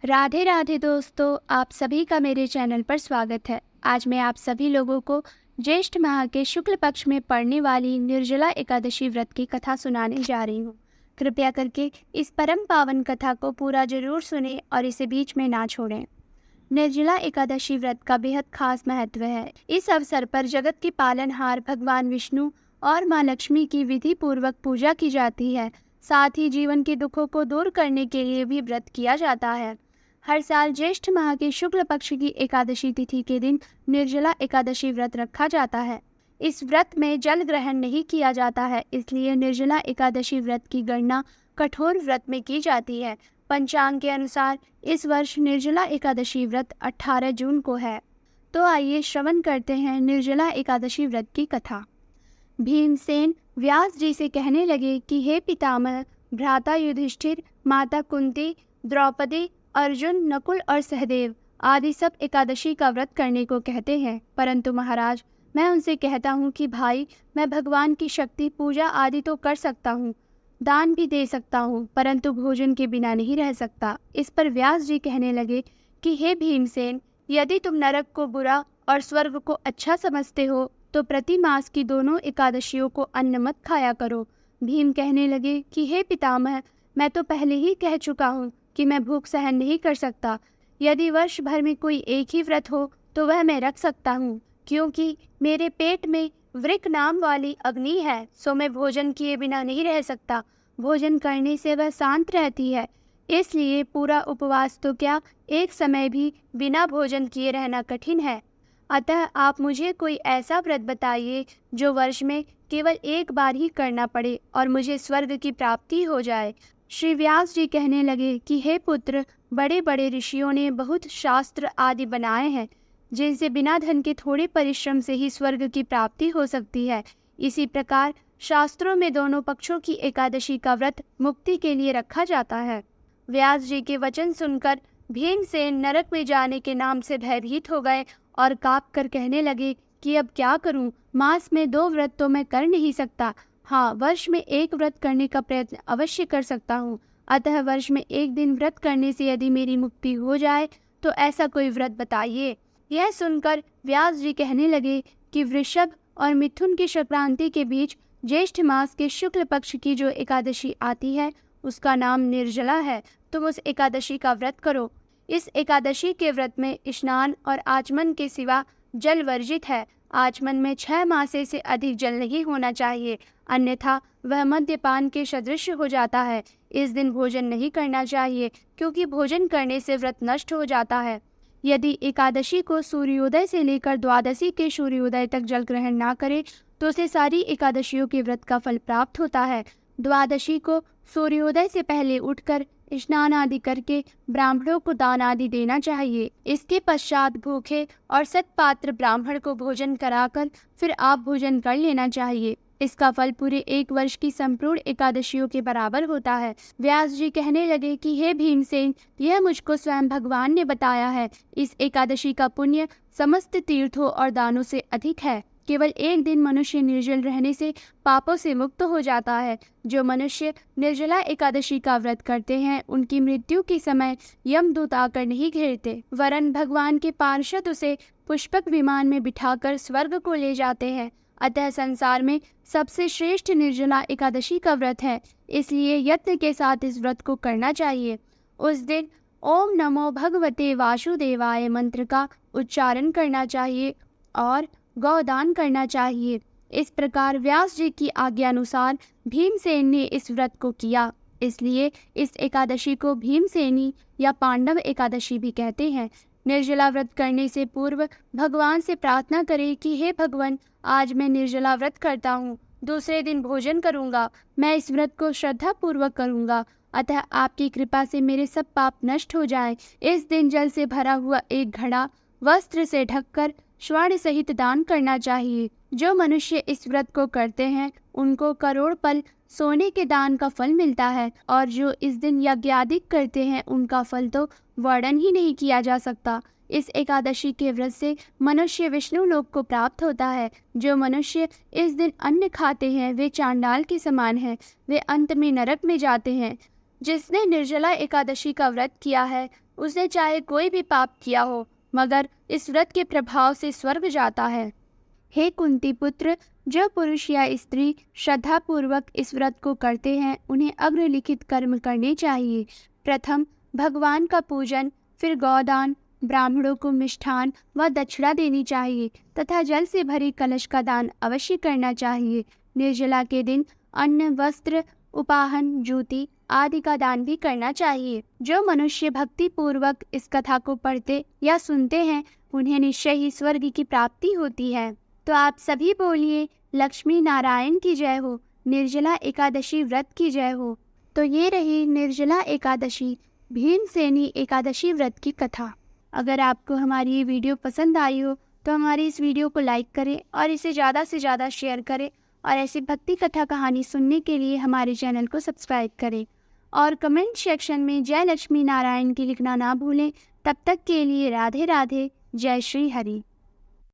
राधे राधे दोस्तों, आप सभी का मेरे चैनल पर स्वागत है। आज मैं आप सभी लोगों को ज्येष्ठ माह के शुक्ल पक्ष में पड़ने वाली निर्जला एकादशी व्रत की कथा सुनाने जा रही हूँ। कृपया करके इस परम पावन कथा को पूरा जरूर सुनें और इसे बीच में ना छोड़ें। निर्जला एकादशी व्रत का बेहद खास महत्व है। इस अवसर पर जगत के पालनहार भगवान विष्णु और माँ लक्ष्मी की विधि पूर्वक पूजा की जाती है। साथ ही जीवन के दुखों को दूर करने के लिए भी व्रत किया जाता है। हर साल ज्येष्ठ माह के शुक्ल पक्ष की एकादशी तिथि के दिन निर्जला एकादशी व्रत रखा जाता है। इस व्रत में जल ग्रहण नहीं किया जाता है, इसलिए निर्जला एकादशी व्रत की गणना कठोर व्रत में की जाती है। पंचांग के अनुसार इस वर्ष निर्जला एकादशी व्रत 18 जून को है। तो आइए श्रवण करते हैं निर्जला एकादशी व्रत की कथा। भीमसेन व्यास जी से कहने लगे कि हे पितामह, भ्राता युधिष्ठिर, माता कुंती, द्रौपदी, अर्जुन, नकुल और सहदेव आदि सब एकादशी का व्रत करने को कहते हैं, परंतु महाराज मैं उनसे कहता हूँ कि भाई, मैं भगवान की शक्ति पूजा आदि तो कर सकता हूँ, दान भी दे सकता हूँ, परंतु भोजन के बिना नहीं रह सकता। इस पर व्यास जी कहने लगे कि हे भीमसेन, यदि तुम नरक को बुरा और स्वर्ग को अच्छा समझते हो तो प्रति मास की दोनों एकादशियों को अन्न मत खाया करो। भीम कहने लगे कि हे पितामह, मैं तो पहले ही कह चुका हूँ कि मैं भूख सहन नहीं कर सकता। यदि वर्ष भर में कोई एक ही व्रत हो तो वह मैं रख सकता हूँ, क्योंकि मेरे पेट में वृक नाम वाली अग्नि है, सो मैं भोजन किए बिना नहीं रह सकता। भोजन करने से वह शांत रहती है, इसलिए पूरा उपवास तो क्या, एक समय भी बिना भोजन किए रहना कठिन है। अतः आप मुझे कोई ऐसा व्रत बताइए जो वर्ष में केवल एक बार ही करना पड़े और मुझे स्वर्ग की प्राप्ति हो जाए। श्री व्यास जी कहने लगे कि हे पुत्र, बड़े बड़े ऋषियों ने बहुत शास्त्र आदि बनाए हैं, जिनसे बिना धन के थोड़े परिश्रम से ही स्वर्ग की प्राप्ति हो सकती है। इसी प्रकार शास्त्रों में दोनों पक्षों की एकादशी का व्रत मुक्ति के लिए रखा जाता है। व्यास जी के वचन सुनकर भीमसेन नरक में जाने के नाम से भयभीत हो गए और काँप कर कहने लगे कि अब क्या करूं? मास में 2 व्रत तो मैं कर नहीं सकता। हाँ, वर्ष में एक व्रत करने का प्रयत्न अवश्य कर सकता हूँ। अतः वर्ष में एक दिन व्रत करने से यदि मेरी मुक्ति हो जाए तो ऐसा कोई व्रत बताइए। यह सुनकर व्यास जी कहने लगे कि वृषभ और मिथुन की संक्रांति के बीच ज्येष्ठ मास के शुक्ल पक्ष की जो एकादशी आती है उसका नाम निर्जला है। तुम उस एकादशी का व्रत करो। इस एकादशी के व्रत में स्नान और आचमन के सिवा जल वर्जित है। आचमन में 6 मासे से अधिक जल नहीं होना चाहिए, अन्यथा वह मद्यपान के सदृश हो जाता है। इस दिन भोजन नहीं करना चाहिए, क्योंकि भोजन करने से व्रत नष्ट हो जाता है। यदि एकादशी को सूर्योदय से लेकर द्वादशी के सूर्योदय तक जल ग्रहण ना करे तो उसे सारी एकादशियों के व्रत का फल प्राप्त होता है। द्वादशी को सूर्योदय से पहले उठकर स्नान आदि करके ब्राह्मणों को दान आदि देना चाहिए। इसके पश्चात भूखे और सत्पात्र ब्राह्मण को भोजन कराकर फिर आप भोजन कर लेना चाहिए। इसका फल पूरे 1 वर्ष की संपूर्ण एकादशियों के बराबर होता है। व्यास जी कहने लगे कि हे भीमसेन, यह मुझको स्वयं भगवान ने बताया है। इस एकादशी का पुण्य समस्त तीर्थों और दानों से अधिक है। केवल एक दिन मनुष्य निर्जल रहने से पापों से मुक्त हो जाता है। जो मनुष्य निर्जला एकादशी का व्रत करते हैं उनकी मृत्यु के समय यमदूत आकर नहीं घेरते, वरन भगवान के पार्षद उसे पुष्पक विमान में बिठाकर स्वर्ग को ले जाते हैं। अतः संसार में सबसे श्रेष्ठ निर्जला एकादशी का व्रत है, इसलिए यत्न के साथ इस व्रत को करना चाहिए। उस दिन ओम नमो भगवते वासुदेवाय मंत्र का उच्चारण करना चाहिए और गौदान करना चाहिए। इस प्रकार व्यास जी की आज्ञानुसार भीमसेन ने इस व्रत को किया, इसलिए इस एकादशी को भीमसेनी या पांडव एकादशी भी कहते हैं। निर्जला व्रत करने से पूर्व भगवान से प्रार्थना करें कि हे भगवान, आज मैं निर्जला व्रत करता हूँ, दूसरे दिन भोजन करूँगा। मैं इस व्रत को श्रद्धा पूर्वक करूँगा, अतः आपकी कृपा से मेरे सब पाप नष्ट हो जाएं। इस दिन जल से भरा हुआ एक घड़ा वस्त्र से ढककर स्वर्ण सहित दान करना चाहिए। जो मनुष्य इस व्रत को करते हैं उनको करोड़ पल सोने के दान का फल मिलता है, और जो इस दिन यज्ञादिक करते हैं उनका फल तो वर्णन ही नहीं किया जा सकता। इस एकादशी के व्रत से मनुष्य विष्णु लोक को प्राप्त होता है। जो मनुष्य इस दिन अन्न खाते हैं वे चांडाल के समान हैं, वे अंत में नरक में जाते हैं। जिसने निर्जला एकादशी का व्रत किया है उसने चाहे कोई भी पाप किया हो, मगर इस व्रत के प्रभाव से स्वर्ग जाता है। हे कुंती पुत्र, जो पुरुष या स्त्री श्रद्धापूर्वक इस व्रत को करते हैं, उन्हें अग्रलिखित कर्म करने चाहिए। प्रथम भगवान का पूजन, फिर गौदान, ब्राह्मणों को मिष्ठान व दक्षिणा देनी चाहिए तथा जल से भरी कलश का दान अवश्य करना चाहिए। निर्जला के दिन अन्न, वस्त्र, उपाहन, जूती आदि का दान भी करना चाहिए। जो मनुष्य भक्ति पूर्वक इस कथा को पढ़ते या सुनते हैं, उन्हें निश्चय ही स्वर्ग की प्राप्ति होती है। तो आप सभी बोलिए, लक्ष्मी नारायण की जय हो, निर्जला एकादशी व्रत की जय हो। तो ये रही निर्जला एकादशी, भीमसेनी एकादशी व्रत की कथा। अगर आपको हमारी ये वीडियो पसंद आई हो तो हमारी इस वीडियो को लाइक करें और इसे ज़्यादा से ज़्यादा शेयर करें, और ऐसी भक्ति कथा कहानी सुनने के लिए हमारे चैनल को सब्सक्राइब करें और कमेंट सेक्शन में जय लक्ष्मी नारायण की लिखना ना भूलें। तब तक के लिए राधे राधे, जय श्री हरि।